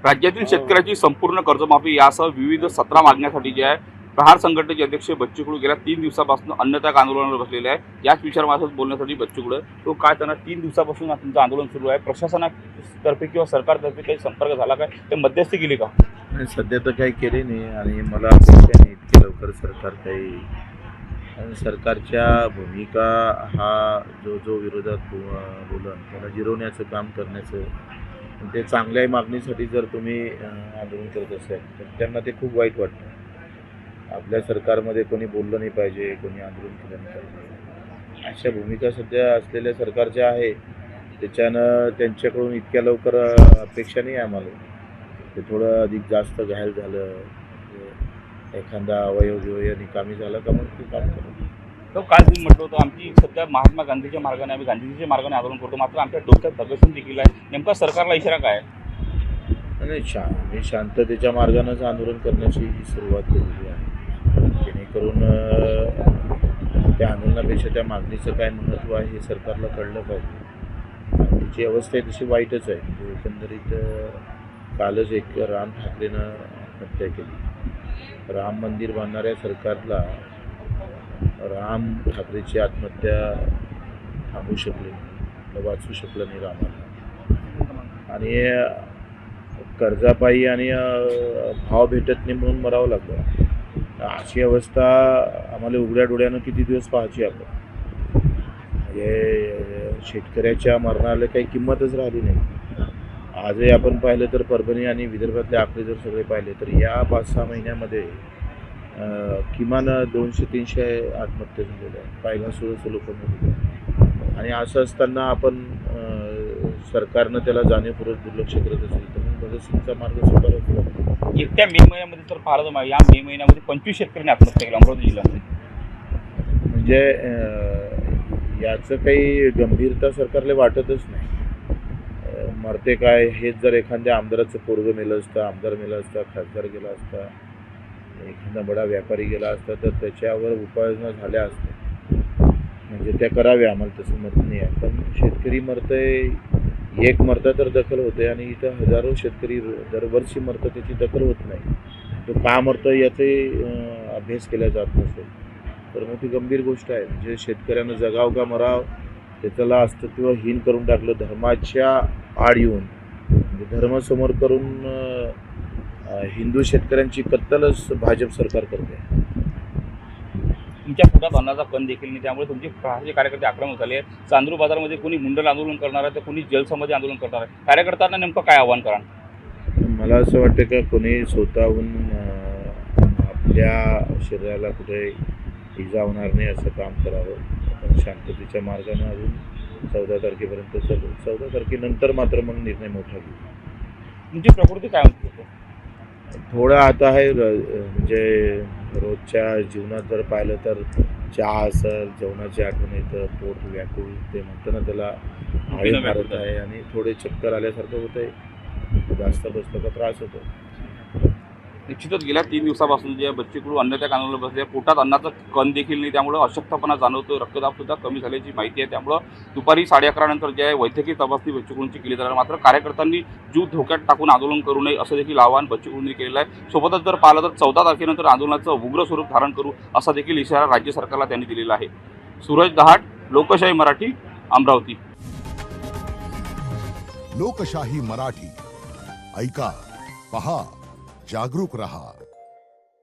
राज्यातील शेतकऱ्याची संपूर्ण कर्जमाफी यासह विविध 17 मागण्यासाठी जे आहे प्रहार संघटनेचे अध्यक्ष बच्चू कडू गेल्या 3 दिवसापासून अन्नत्याग आंदोलनावर बसलेले आहे। याच विचार माझ्यासोबत बोलण्यासाठी बच्चू कडू तो काय त्यांना 3 दिवसापासून तुमचं आंदोलन सुरू आहे, प्रशासनातर्फे किंवा सरकारतर्फे काही संपर्क झाला काय, ते मध्यस्थी केली का? नाही, सध्या तर काही केले नाही आणि मला अपेक्षा नाही इतके लवकर सरकार काही। आणि सरकारच्या भूमिका हा जो विरोधात बोलून त्याला जिरवण्याचं काम करण्याचं ते चांगल्या मागणीसाठी जर तुम्ही आंदोलन करत असाल तर त्यांना ते खूप वाईट वाटतं। आपल्या सरकारमध्ये कोणी बोललं नाही पाहिजे, कोणी आंदोलन केलं नाही पाहिजे, अशा भूमिका सध्या असलेल्या सरकारच्या आहे। त्याच्यानं त्यांच्याकडून इतक्या लवकर अपेक्षा नाही आम्हाला। ते थोडं अधिक जास्त घायल झालं, एखादा अवयव निकामी झाला का मग ते काम करतो। तो काय तुम्ही म्हटलं होतं आमची सध्या महात्मा गांधीच्या मार्गाने आम्ही गांधीजीच्या मार्गाने आंदोलन करतो, मात्र आमच्या डोक्यात दगडसून देखील आहे। नेमका सरकारला इशारा काय आहे? नाही, शांततेच्या मार्गानेच आंदोलन करण्याची सुरुवात केलेली आहे, जेणेकरून त्या आंदोलनापेक्षा त्या मागणीचं काय महत्त्व आहे हे सरकारला कळलं पाहिजे। मागणीची अवस्था तशी वाईटच आहे। एकंदरीत कालच एक राम ठाकरेनं हत्या केली। राम मंदिर बांधणाऱ्या सरकारला राम ठाकरेची आत्महत्या थांबवू शकले नाही, वाचवू शकलं नाही रामाला, आणि कर्जापायी आणि भाव भेटत नाही म्हणून मरावं लागलं। अशी अवस्था आम्हाला उघड्या डोळ्यानं किती दिवस पाहायची आपण? म्हणजे शेतकऱ्याच्या मरणाला काही किंमतच राहिली नाही। आजही आपण पाहिलं तर परभणी आणि विदर्भातले आकडे जर सगळे पाहिले तर या 5-6 महिन्यामध्ये किमान 200-300 आत्महत्या झालेल्या आहेत, पाहिला 16 लोक मरले। आणि असं असताना आपण सरकारनं त्याला जाणीवपूर्वक दुर्लक्ष करत असेल तर मग भगतसिंगचा मार्ग स्वीकारत लागतो। एकट्या मे महिन्यामध्ये तर पाहिलं तर या मे महिन्यामध्ये 25 शेतकऱ्यांनी आत्महत्या केली अमरावती जिल्ह्यामध्ये। म्हणजे याचं काही गंभीरता सरकारला वाटतच नाही। मरते काय, हेच जर एखाद्या आमदाराचं पोरगं मेलं असतं, आमदार मेला असता, खासदार गेला असता, एखादा बडा व्यापारी गेला असता तर त्याच्यावर उपाययोजना झाल्या असत्या, म्हणजे त्या कराव्या। आम्हाला तसं मत नाही आहे, पण शेतकरी मरतंय, एक मरता तर दखल होते आणि इथं हजारो शेतकरी दरवर्षी मरतं, त्याची दखल होत नाही। तो का मरतं याचे अभ्यास केला जात नसेल तर मोठी गंभीर गोष्ट आहे। म्हणजे शेतकऱ्यानं जगाव का मराव त्याला अस्तित्वहीन करून टाकलं। धर्माच्या आड येऊन, म्हणजे धर्म समोर करून हिंदू शेतकऱ्यांची कत्तलच भाजप सरकार करते। तुमच्या पोटात अन्नाचा कण देखील नाही, त्यामुळे तुमचे प्रहारचे कार्यकर्ते आक्रमक झाले आहेत। चांदूर बाजारमध्ये कोणी मुंडन आंदोलन करणार आहे तर कोणी जलसमाधी आंदोलन करणार आहे। कार्यकर्त्यांना नेमकं काय आव्हान करा? मला असं वाटतं का कोणी स्वतःहून आपल्या शरीराला कुठे इजा होणार नाही असं काम करावं। आपण शांततेच्या मार्गाने अजून 14 तारखेपर्यंत चालू, 14 तारखेनंतर मात्र मग निर्णय मोठा घेऊ। तुमची प्रकृती काय म्हणते? थोडं आता आहे, म्हणजे रोजच्या जीवनात जर पाहिलं तर चहा असेल, जेवणाची आठवण येतं, पोट व्याकुळ ते म्हणतं ना त्याला आळी मारत आहे आणि थोडे चक्कर आल्यासारखं होत आहे, जास्त बसलं का त्रास होतो। निश्चितच गेल्या 3 दिवसापासून जे बच्चू कडू अन्नत्याग आंदोलन बसले, पोटात अन्नाचा कण देखील नाही, त्यामुळे अशक्तपणा जाणवतो, रक्तदाब सुद्धा कमी झाल्याची माहिती आहे। त्यामुळे दुपारी 11:30 नंतर जे आहे वैद्यकीय तपासणी बच्चू कडूंची केली जाणार, मात्र कार्यकर्त्यांनी जीव धोक्यात टाकून आंदोलन करू नये असं देखील आवाहन बच्चू कडूंनी केलेलं आहे। सोबतच जर पाहिलं तर 14 तारखेनंतर आंदोलनाचं उग्र स्वरूप धारण करू असा देखील इशारा राज्य सरकारला त्यांनी दिलेला आहे। सूरज दहाट, लोकशाही मराठी, अमरावती। लोकशाही मराठी, ऐका, पहा, जागरूक रहा।